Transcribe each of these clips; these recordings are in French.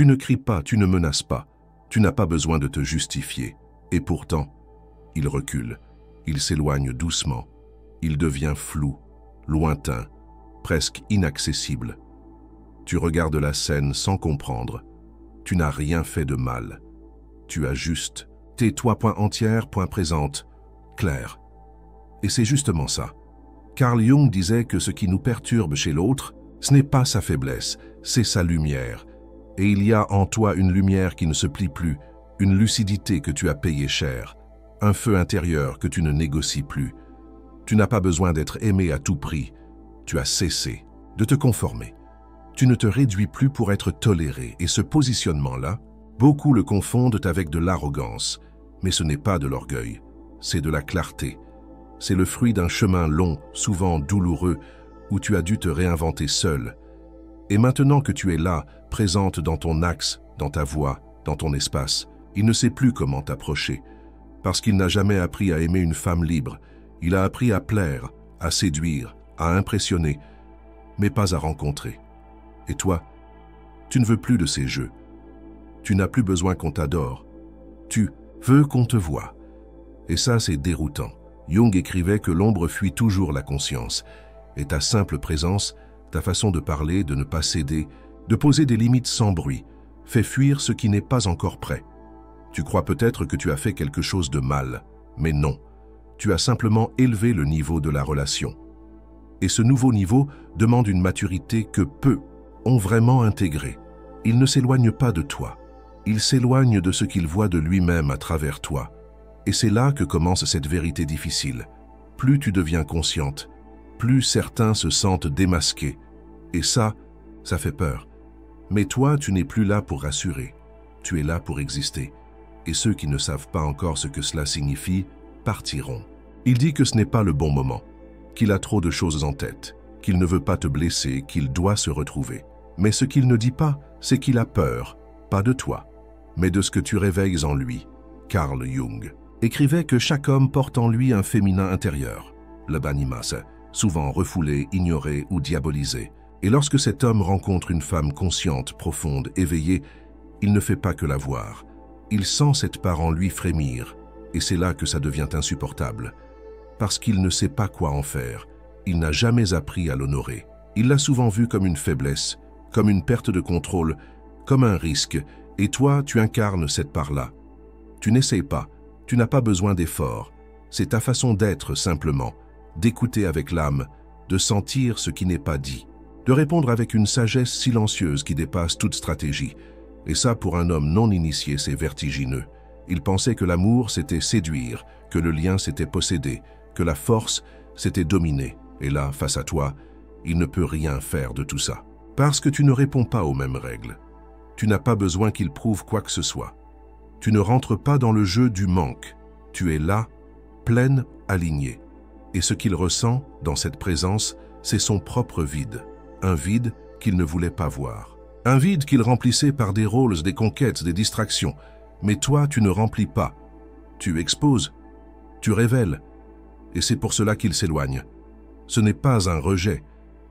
Tu ne cries pas, tu ne menaces pas. Tu n'as pas besoin de te justifier. Et pourtant, il recule. Il s'éloigne doucement. Il devient flou, lointain, presque inaccessible. Tu regardes la scène sans comprendre. Tu n'as rien fait de mal. Tu as juste tais-toi point entière, point présente, clair. Et c'est justement ça. Carl Jung disait que ce qui nous perturbe chez l'autre, ce n'est pas sa faiblesse, c'est sa lumière. Et il y a en toi une lumière qui ne se plie plus, une lucidité que tu as payée cher, un feu intérieur que tu ne négocies plus. Tu n'as pas besoin d'être aimé à tout prix. Tu as cessé de te conformer. Tu ne te réduis plus pour être toléré. Et ce positionnement-là, beaucoup le confondent avec de l'arrogance. Mais ce n'est pas de l'orgueil, c'est de la clarté. C'est le fruit d'un chemin long, souvent douloureux, où tu as dû te réinventer seul. Et maintenant que tu es là, présente dans ton axe, dans ta voix, dans ton espace, il ne sait plus comment t'approcher. Parce qu'il n'a jamais appris à aimer une femme libre. Il a appris à plaire, à séduire, à impressionner, mais pas à rencontrer. Et toi, tu ne veux plus de ces jeux. Tu n'as plus besoin qu'on t'adore. Tu veux qu'on te voie. Et ça, c'est déroutant. Jung écrivait que l'ombre fuit toujours la conscience. Et ta simple présence, ta façon de parler, de ne pas céder, de poser des limites sans bruit, fait fuir ce qui n'est pas encore prêt. Tu crois peut-être que tu as fait quelque chose de mal, mais non. Tu as simplement élevé le niveau de la relation. Et ce nouveau niveau demande une maturité que peu ont vraiment intégrée. Il ne s'éloigne pas de toi. Il s'éloigne de ce qu'il voit de lui-même à travers toi. Et c'est là que commence cette vérité difficile. Plus tu deviens consciente, plus certains se sentent démasqués. Et ça fait peur. Mais toi, tu n'es plus là pour rassurer. Tu es là pour exister. Et ceux qui ne savent pas encore ce que cela signifie, partiront. Il dit que ce n'est pas le bon moment, qu'il a trop de choses en tête, qu'il ne veut pas te blesser, qu'il doit se retrouver. Mais ce qu'il ne dit pas, c'est qu'il a peur, pas de toi, mais de ce que tu réveilles en lui. Carl Jung écrivait que chaque homme porte en lui un féminin intérieur, le Banimas, souvent refoulé, ignoré ou diabolisé. Et lorsque cet homme rencontre une femme consciente, profonde, éveillée, il ne fait pas que la voir. Il sent cette part en lui frémir, et c'est là que ça devient insupportable. Parce qu'il ne sait pas quoi en faire, il n'a jamais appris à l'honorer. Il l'a souvent vu comme une faiblesse, comme une perte de contrôle, comme un risque, et toi, tu incarnes cette part-là. Tu n'essayes pas, tu n'as pas besoin d'efforts. C'est ta façon d'être simplement, d'écouter avec l'âme, de sentir ce qui n'est pas dit, de répondre avec une sagesse silencieuse qui dépasse toute stratégie. Et ça, pour un homme non initié, c'est vertigineux. Il pensait que l'amour, c'était séduire, que le lien, c'était posséder, que la force, c'était dominer. Et là, face à toi, il ne peut rien faire de tout ça. Parce que tu ne réponds pas aux mêmes règles. Tu n'as pas besoin qu'il prouve quoi que ce soit. Tu ne rentres pas dans le jeu du manque. Tu es là, pleine, alignée. Et ce qu'il ressent, dans cette présence, c'est son propre vide. Un vide qu'il ne voulait pas voir. Un vide qu'il remplissait par des rôles, des conquêtes, des distractions. Mais toi, tu ne remplis pas. Tu exposes, tu révèles. Et c'est pour cela qu'il s'éloigne. Ce n'est pas un rejet,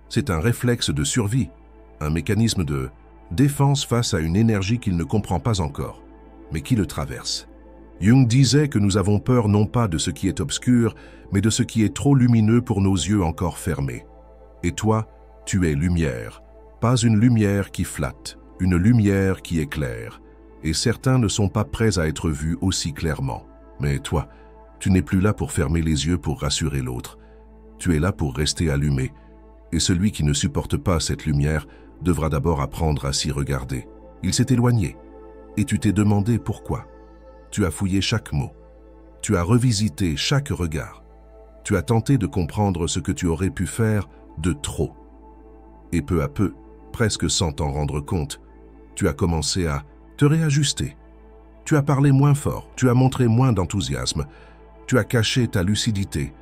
c'est un réflexe de survie, un mécanisme de défense face à une énergie qu'il ne comprend pas encore, mais qui le traverse. Jung disait que nous avons peur non pas de ce qui est obscur, mais de ce qui est trop lumineux pour nos yeux encore fermés. Et toi, tu es lumière, pas une lumière qui flatte, une lumière qui éclaire. Et certains ne sont pas prêts à être vus aussi clairement. Mais toi, tu n'es plus là pour fermer les yeux pour rassurer l'autre. Tu es là pour rester allumé. Et celui qui ne supporte pas cette lumière devra d'abord apprendre à s'y regarder. Il s'est éloigné. Et tu t'es demandé pourquoi. Tu as fouillé chaque mot. Tu as revisité chaque regard. Tu as tenté de comprendre ce que tu aurais pu faire de trop. Et peu à peu, presque sans t'en rendre compte, tu as commencé à te réajuster. Tu as parlé moins fort, tu as montré moins d'enthousiasme, tu as caché ta lucidité,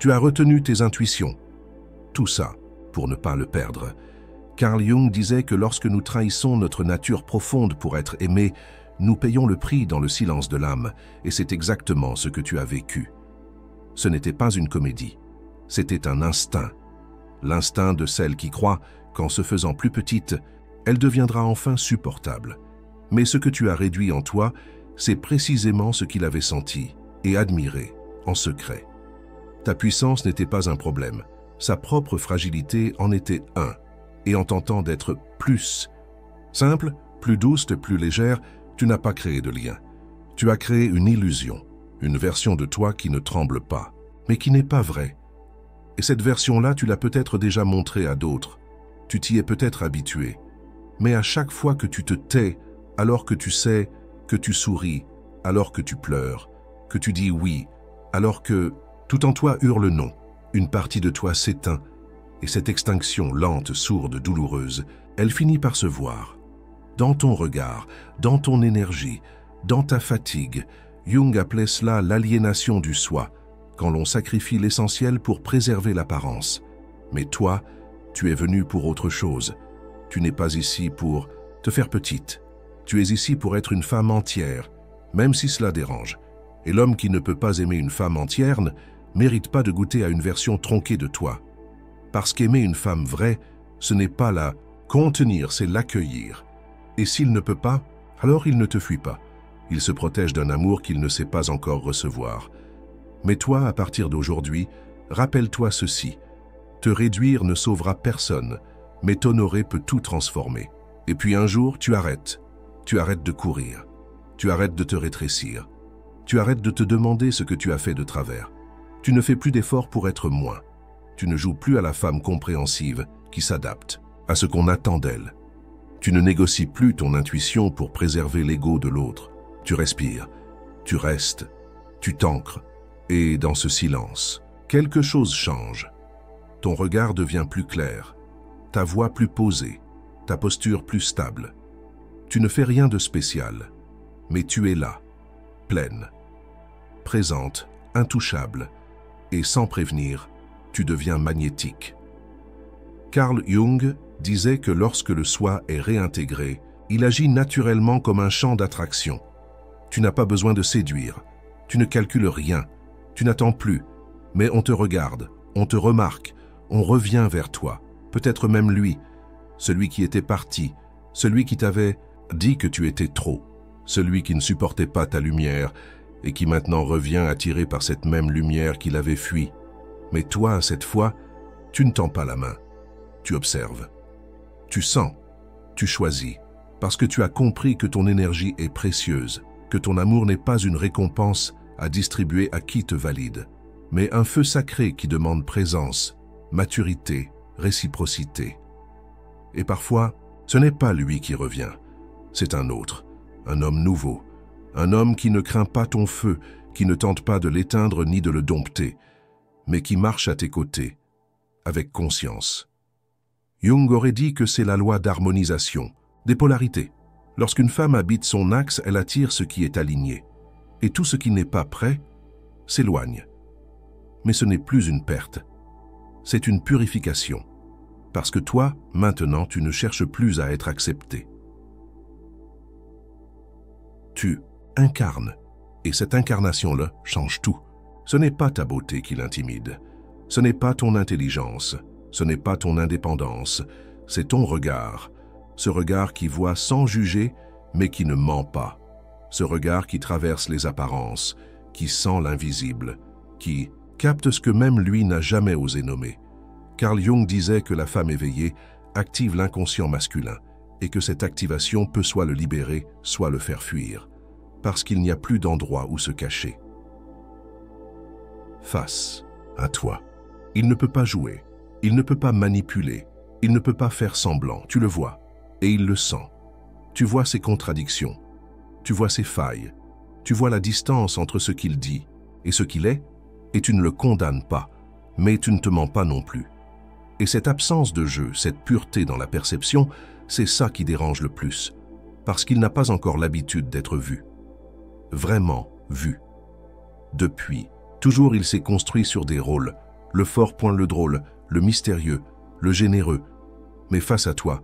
tu as retenu tes intuitions. Tout ça pour ne pas le perdre. Carl Jung disait que lorsque nous trahissons notre nature profonde pour être aimés, nous payons le prix dans le silence de l'âme, et c'est exactement ce que tu as vécu. Ce n'était pas une comédie, c'était un instinct. L'instinct de celle qui croit qu'en se faisant plus petite, Elle deviendra enfin supportable. Mais ce que tu as réduit en toi, c'est précisément ce qu'il avait senti et admiré en secret. Ta puissance n'était pas un problème. Sa propre fragilité en était un. Et en tentant d'être plus simple, plus douce, plus légère, tu n'as pas créé de lien. Tu as créé une illusion, une version de toi qui ne tremble pas, mais qui n'est pas vraie. Et cette version-là, tu l'as peut-être déjà montrée à d'autres. Tu t'y es peut-être habitué. Mais à chaque fois que tu te tais, alors que tu sais, que tu souris, alors que tu pleures, que tu dis oui, alors que tout en toi hurle non, une partie de toi s'éteint, et cette extinction lente, sourde, douloureuse, elle finit par se voir. Dans ton regard, dans ton énergie, dans ta fatigue, Jung appelait cela l'aliénation du soi, quand l'on sacrifie l'essentiel pour préserver l'apparence. Mais toi, tu es venu pour autre chose. Tu n'es pas ici pour te faire petite. Tu es ici pour être une femme entière, même si cela dérange. Et l'homme qui ne peut pas aimer une femme entière ne mérite pas de goûter à une version tronquée de toi. Parce qu'aimer une femme vraie, ce n'est pas la contenir, c'est l'accueillir. Et s'il ne peut pas, alors il ne te fuit pas. Il se protège d'un amour qu'il ne sait pas encore recevoir. Mais toi, à partir d'aujourd'hui, rappelle-toi ceci. Te réduire ne sauvera personne, mais t'honorer peut tout transformer. Et puis un jour, tu arrêtes. Tu arrêtes de courir. Tu arrêtes de te rétrécir. Tu arrêtes de te demander ce que tu as fait de travers. Tu ne fais plus d'efforts pour être moins. Tu ne joues plus à la femme compréhensive qui s'adapte à ce qu'on attend d'elle. Tu ne négocies plus ton intuition pour préserver l'ego de l'autre. Tu respires, tu restes, tu t'ancres. Et dans ce silence, quelque chose change. Ton regard devient plus clair, ta voix plus posée, ta posture plus stable. Tu ne fais rien de spécial, mais tu es là, pleine, présente, intouchable, et sans prévenir, tu deviens magnétique. Carl Jung disait que lorsque le soi est réintégré, il agit naturellement comme un champ d'attraction. Tu n'as pas besoin de séduire, tu ne calcules rien, tu n'attends plus, mais on te regarde, on te remarque, on revient vers toi, peut-être même lui, celui qui était parti, celui qui t'avait dit que tu étais trop, celui qui ne supportait pas ta lumière et qui maintenant revient attiré par cette même lumière qu'il avait fui. Mais toi, cette fois, tu ne tends pas la main, tu observes, tu sens, tu choisis, parce que tu as compris que ton énergie est précieuse, que ton amour n'est pas une récompense à distribuer à qui te valide, mais un feu sacré qui demande présence, maturité, réciprocité. Et parfois, ce n'est pas lui qui revient, c'est un autre, un homme nouveau, un homme qui ne craint pas ton feu, qui ne tente pas de l'éteindre ni de le dompter, mais qui marche à tes côtés, avec conscience. Jung aurait dit que c'est la loi d'harmonisation, des polarités. Lorsqu'une femme habite son axe, elle attire ce qui est aligné. Et tout ce qui n'est pas prêt s'éloigne. Mais ce n'est plus une perte, c'est une purification. Parce que toi, maintenant, tu ne cherches plus à être accepté. Tu incarnes, et cette incarnation-là change tout. Ce n'est pas ta beauté qui l'intimide, ce n'est pas ton intelligence, ce n'est pas ton indépendance, c'est ton regard. Ce regard qui voit sans juger, mais qui ne ment pas. Ce regard qui traverse les apparences, qui sent l'invisible, qui capte ce que même lui n'a jamais osé nommer. Carl Jung disait que la femme éveillée active l'inconscient masculin et que cette activation peut soit le libérer, soit le faire fuir, parce qu'il n'y a plus d'endroit où se cacher. Face à toi. Il ne peut pas jouer, il ne peut pas manipuler, il ne peut pas faire semblant, tu le vois, et il le sent. Tu vois ses contradictions, tu vois ses failles, tu vois la distance entre ce qu'il dit et ce qu'il est, et tu ne le condamnes pas, mais tu ne te mens pas non plus. Et cette absence de jeu, cette pureté dans la perception, c'est ça qui dérange le plus, parce qu'il n'a pas encore l'habitude d'être vu. Vraiment vu. Depuis, toujours il s'est construit sur des rôles, le fort point le drôle, le mystérieux, le généreux. Mais face à toi,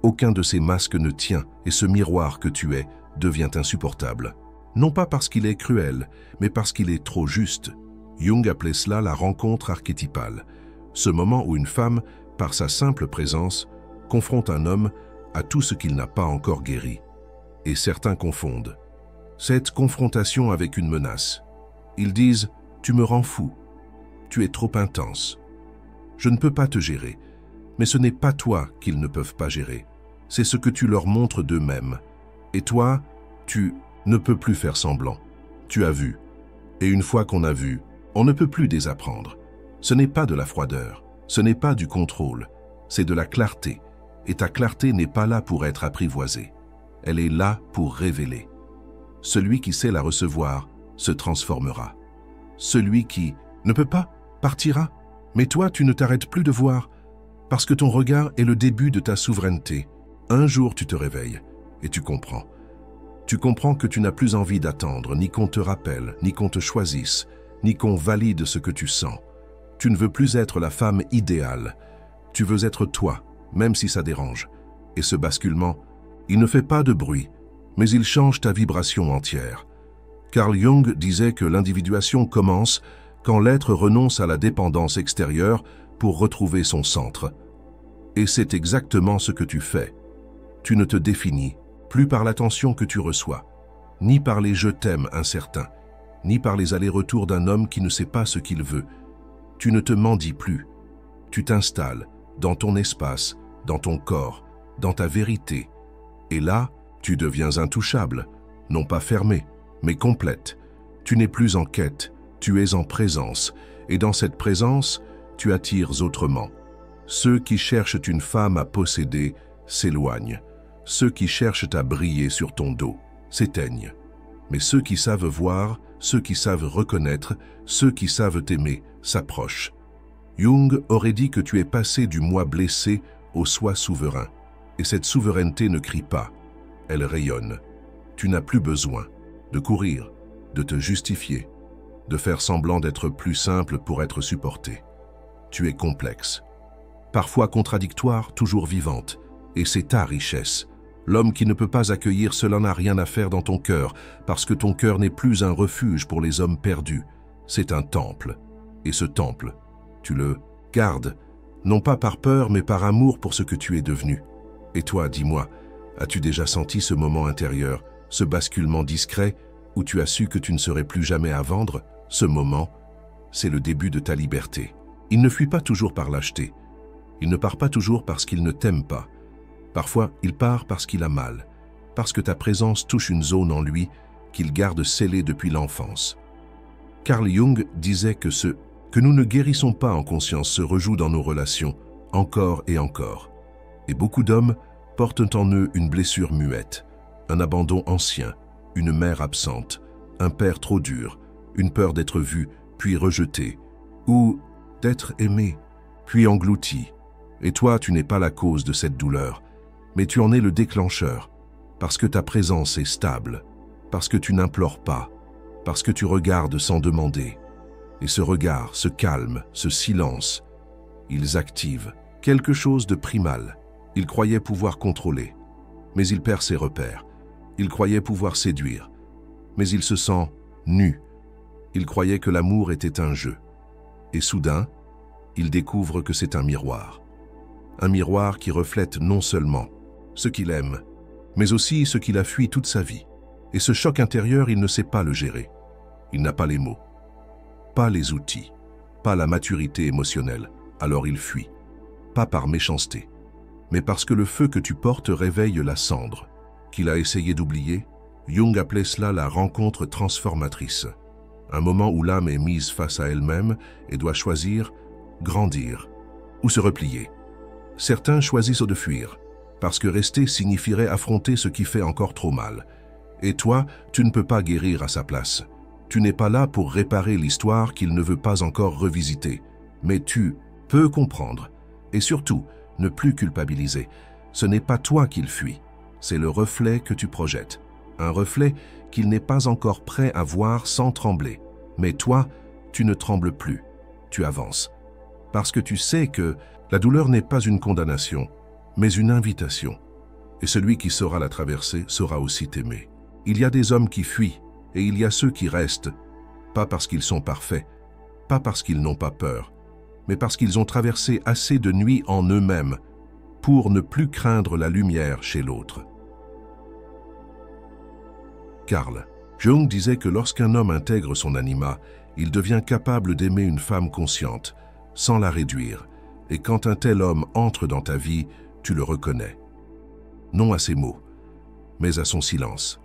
aucun de ces masques ne tient et ce miroir que tu es devient insupportable. Non pas parce qu'il est cruel, mais parce qu'il est trop juste. Jung appelait cela la rencontre archétypale. Ce moment où une femme, par sa simple présence, confronte un homme à tout ce qu'il n'a pas encore guéri. Et certains confondent cette confrontation avec une menace. Ils disent « Tu me rends fou, tu es trop intense, je ne peux pas te gérer ». Mais ce n'est pas toi qu'ils ne peuvent pas gérer, c'est ce que tu leur montres d'eux-mêmes. Et toi, tu ne peux plus faire semblant. Tu as vu. Et une fois qu'on a vu, on ne peut plus désapprendre. Ce n'est pas de la froideur, ce n'est pas du contrôle, c'est de la clarté. Et ta clarté n'est pas là pour être apprivoisée. Elle est là pour révéler. Celui qui sait la recevoir se transformera. Celui qui ne peut pas partira. Mais toi, tu ne t'arrêtes plus de voir, parce que ton regard est le début de ta souveraineté. Un jour, tu te réveilles et tu comprends. Tu comprends que tu n'as plus envie d'attendre, ni qu'on te rappelle, ni qu'on te choisisse, ni qu'on valide ce que tu sens. Tu ne veux plus être la femme idéale. Tu veux être toi, même si ça dérange. Et ce basculement, il ne fait pas de bruit, mais il change ta vibration entière. Carl Jung disait que l'individuation commence quand l'être renonce à la dépendance extérieure pour retrouver son centre. Et c'est exactement ce que tu fais. Tu ne te définis plus par l'attention que tu reçois, ni par les « je t'aime » incertains, ni par les allers-retours d'un homme qui ne sait pas ce qu'il veut. Tu ne te mendis plus. Tu t'installes dans ton espace, dans ton corps, dans ta vérité. Et là, tu deviens intouchable, non pas fermé, mais complète. Tu n'es plus en quête, tu es en présence, et dans cette présence, tu attires autrement. Ceux qui cherchent une femme à posséder s'éloignent. Ceux qui cherchent à briller sur ton dos s'éteignent. Mais ceux qui savent voir, ceux qui savent reconnaître, ceux qui savent aimer s'approchent. Jung aurait dit que tu es passé du moi blessé au soi souverain. Et cette souveraineté ne crie pas, elle rayonne. Tu n'as plus besoin de courir, de te justifier, de faire semblant d'être plus simple pour être supporté. Tu es complexe, parfois contradictoire, toujours vivante, et c'est ta richesse. L'homme qui ne peut pas accueillir cela n'a rien à faire dans ton cœur, parce que ton cœur n'est plus un refuge pour les hommes perdus, c'est un temple. Et ce temple, tu le gardes, non pas par peur, mais par amour pour ce que tu es devenu. Et toi, dis-moi, as-tu déjà senti ce moment intérieur, ce basculement discret, où tu as su que tu ne serais plus jamais à vendre? Ce moment, c'est le début de ta liberté. Il ne fuit pas toujours par lâcheté. Il ne part pas toujours parce qu'il ne t'aime pas. Parfois, il part parce qu'il a mal, parce que ta présence touche une zone en lui qu'il garde scellée depuis l'enfance. Carl Jung disait que ce que nous ne guérissons pas en conscience se rejoue dans nos relations, encore et encore. Et beaucoup d'hommes portent en eux une blessure muette, un abandon ancien, une mère absente, un père trop dur, une peur d'être vu, puis rejeté, ou d'être aimé, puis englouti. Et toi, tu n'es pas la cause de cette douleur, mais tu en es le déclencheur, parce que ta présence est stable, parce que tu n'implores pas, parce que tu regardes sans demander. Et ce regard, ce calme, ce silence, ils activent quelque chose de primal. Il croyait pouvoir contrôler, mais il perd ses repères. Il croyait pouvoir séduire, mais il se sent nu. Il croyait que l'amour était un jeu. Et soudain, il découvre que c'est un miroir. Un miroir qui reflète non seulement ce qu'il aime, mais aussi ce qu'il a fui toute sa vie. Et ce choc intérieur, il ne sait pas le gérer. Il n'a pas les mots, pas les outils, pas la maturité émotionnelle. Alors il fuit, pas par méchanceté, mais parce que le feu que tu portes réveille la cendre. Qu'il a essayé d'oublier, Jung appelait cela la rencontre transformatrice. Un moment où l'âme est mise face à elle-même et doit choisir, grandir ou se replier. Certains choisissent de fuir, parce que rester signifierait affronter ce qui fait encore trop mal. Et toi, tu ne peux pas guérir à sa place. Tu n'es pas là pour réparer l'histoire qu'il ne veut pas encore revisiter. Mais tu peux comprendre, et surtout, ne plus culpabiliser. Ce n'est pas toi qu'il fuit, c'est le reflet que tu projettes. Un reflet qu'il n'est pas encore prêt à voir sans trembler. Mais toi, tu ne trembles plus, tu avances. Parce que tu sais que la douleur n'est pas une condamnation, mais une invitation. Et celui qui saura la traverser saura aussi t'aimer. Il y a des hommes qui fuient, et il y a ceux qui restent, pas parce qu'ils sont parfaits, pas parce qu'ils n'ont pas peur, mais parce qu'ils ont traversé assez de nuits en eux-mêmes pour ne plus craindre la lumière chez l'autre. Carl Jung disait que lorsqu'un homme intègre son anima, il devient capable d'aimer une femme consciente, sans la réduire, et quand un tel homme entre dans ta vie, tu le reconnais. Non à ses mots, mais à son silence.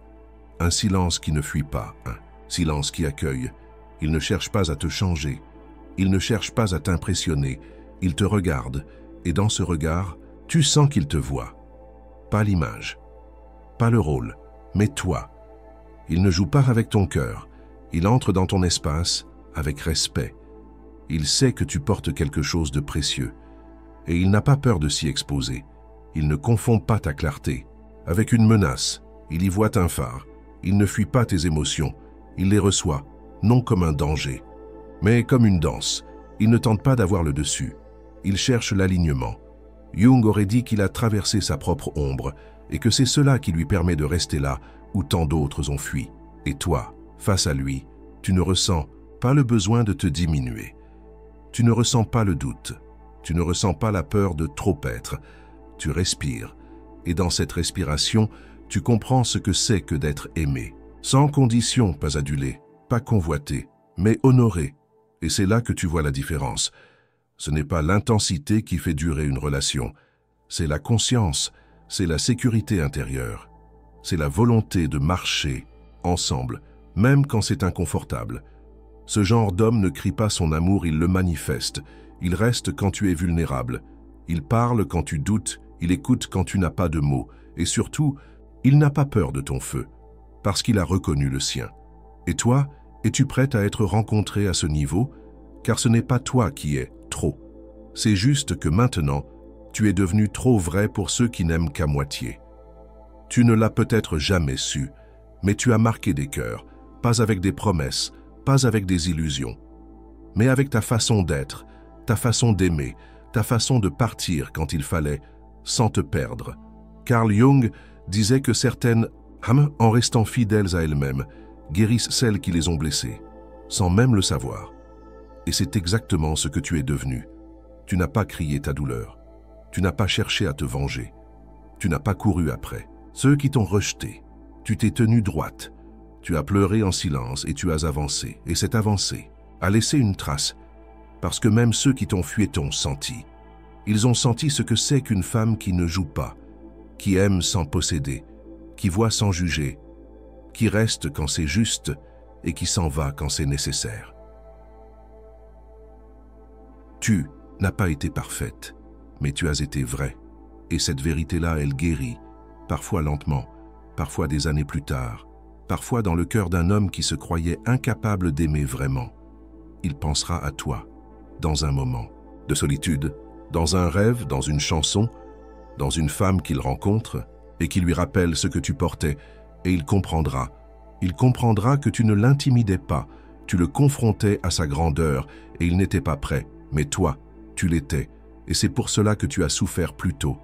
Un silence qui ne fuit pas, un silence qui accueille. Il ne cherche pas à te changer, il ne cherche pas à t'impressionner, il te regarde, et dans ce regard, tu sens qu'il te voit. Pas l'image, pas le rôle, mais toi. Il ne joue pas avec ton cœur, il entre dans ton espace avec respect. Il sait que tu portes quelque chose de précieux, et il n'a pas peur de s'y exposer. Il ne confond pas ta clarté avec une menace, il y voit un phare. Il ne fuit pas tes émotions, il les reçoit, non comme un danger, mais comme une danse. Il ne tente pas d'avoir le dessus, il cherche l'alignement. Jung aurait dit qu'il a traversé sa propre ombre et que c'est cela qui lui permet de rester là où tant d'autres ont fui. Et toi, face à lui, tu ne ressens pas le besoin de te diminuer. Tu ne ressens pas le doute, tu ne ressens pas la peur de trop être. Tu respires, et dans cette respiration, tu comprends ce que c'est que d'être aimé. Sans condition, pas adulé, pas convoité, mais honoré. Et c'est là que tu vois la différence. Ce n'est pas l'intensité qui fait durer une relation, c'est la conscience, c'est la sécurité intérieure. C'est la volonté de marcher ensemble, même quand c'est inconfortable. Ce genre d'homme ne crie pas son amour, il le manifeste. Il reste quand tu es vulnérable. Il parle quand tu doutes, il écoute quand tu n'as pas de mots. Et surtout, il n'a pas peur de ton feu, parce qu'il a reconnu le sien. Et toi, es-tu prête à être rencontrée à ce niveau? Car ce n'est pas toi qui es trop. C'est juste que maintenant, tu es devenu trop vrai pour ceux qui n'aiment qu'à moitié. Tu ne l'as peut-être jamais su, mais tu as marqué des cœurs, pas avec des promesses, pas avec des illusions, mais avec ta façon d'être, ta façon d'aimer, ta façon de partir quand il fallait, sans te perdre. Carl Jung disait que certaines âmes, en restant fidèles à elles-mêmes, guérissent celles qui les ont blessées, sans même le savoir. Et c'est exactement ce que tu es devenu. Tu n'as pas crié ta douleur, tu n'as pas cherché à te venger, tu n'as pas couru après. Ceux qui t'ont rejeté, tu t'es tenue droite, tu as pleuré en silence et tu as avancé. Et cette avancée a laissé une trace, parce que même ceux qui t'ont fui t'ont senti. Ils ont senti ce que c'est qu'une femme qui ne joue pas, qui aime sans posséder, qui voit sans juger, qui reste quand c'est juste et qui s'en va quand c'est nécessaire. Tu n'as pas été parfaite, mais tu as été vraie. Et cette vérité-là, elle guérit, parfois lentement, parfois des années plus tard, parfois dans le cœur d'un homme qui se croyait incapable d'aimer vraiment. Il pensera à toi, dans un moment de solitude, dans un rêve, dans une chanson, dans une femme qu'il rencontre et qui lui rappelle ce que tu portais, et il comprendra. Il comprendra que tu ne l'intimidais pas, tu le confrontais à sa grandeur et il n'était pas prêt, mais toi, tu l'étais, et c'est pour cela que tu as souffert plus tôt.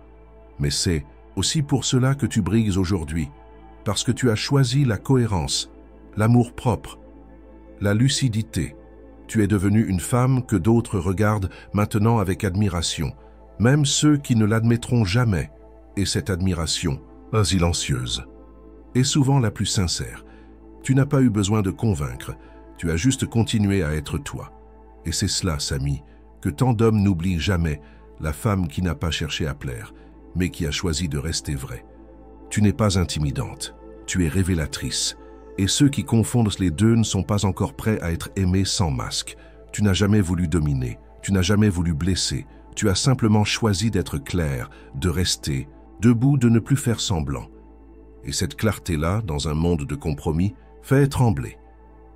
Mais c'est aussi pour cela que tu brilles aujourd'hui, parce que tu as choisi la cohérence, l'amour-propre, la lucidité. Tu es devenue une femme que d'autres regardent maintenant avec admiration, même ceux qui ne l'admettront jamais. Et cette admiration, silencieuse, est souvent la plus sincère. Tu n'as pas eu besoin de convaincre, tu as juste continué à être toi. Et c'est cela, Samy, que tant d'hommes n'oublient jamais, la femme qui n'a pas cherché à plaire, mais qui a choisi de rester vraie. Tu n'es pas intimidante, tu es révélatrice. Et ceux qui confondent les deux ne sont pas encore prêts à être aimés sans masque. Tu n'as jamais voulu dominer, tu n'as jamais voulu blesser. Tu as simplement choisi d'être clair, de rester, debout, de ne plus faire semblant. Et cette clarté-là, dans un monde de compromis, fait trembler.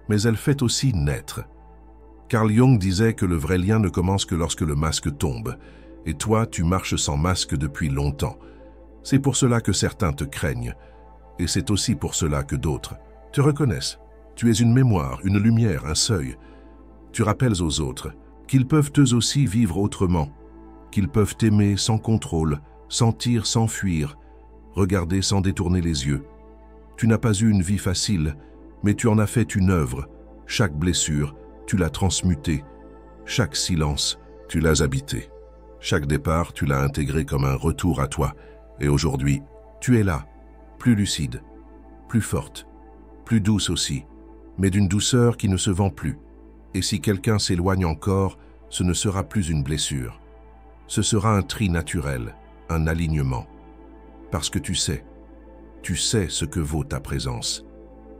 Mais elle fait aussi naître. Carl Jung disait que le vrai lien ne commence que lorsque le masque tombe. Et toi, tu marches sans masque depuis longtemps. C'est pour cela que certains te craignent. Et c'est aussi pour cela que d'autres te reconnaissent. Tu es une mémoire, une lumière, un seuil. Tu rappelles aux autres qu'ils peuvent eux aussi vivre autrement, qu'ils peuvent aimer sans contrôle, sentir sans fuir, regarder sans détourner les yeux. Tu n'as pas eu une vie facile, mais tu en as fait une œuvre. Chaque blessure, tu l'as transmutée. Chaque silence, tu l'as habité. Chaque départ, tu l'as intégré comme un retour à toi. Et aujourd'hui, tu es là, plus lucide, plus forte, plus douce aussi, mais d'une douceur qui ne se vend plus. Et si quelqu'un s'éloigne encore, ce ne sera plus une blessure. Ce sera un tri naturel, un alignement. Parce que tu sais ce que vaut ta présence.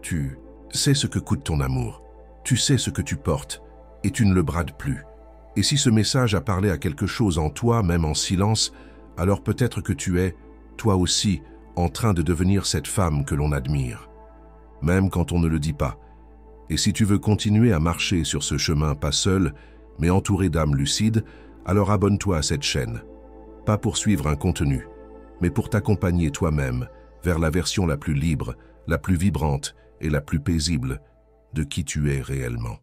Tu sais ce que coûte ton amour. Tu sais ce que tu portes, et tu ne le brades plus. Et si ce message a parlé à quelque chose en toi, même en silence, alors peut-être que tu es, toi aussi, en train de devenir cette femme que l'on admire. Même quand on ne le dit pas. Et si tu veux continuer à marcher sur ce chemin pas seul, mais entouré d'âmes lucides, alors abonne-toi à cette chaîne. Pas pour suivre un contenu, mais pour t'accompagner toi-même vers la version la plus libre, la plus vibrante et la plus paisible de qui tu es réellement.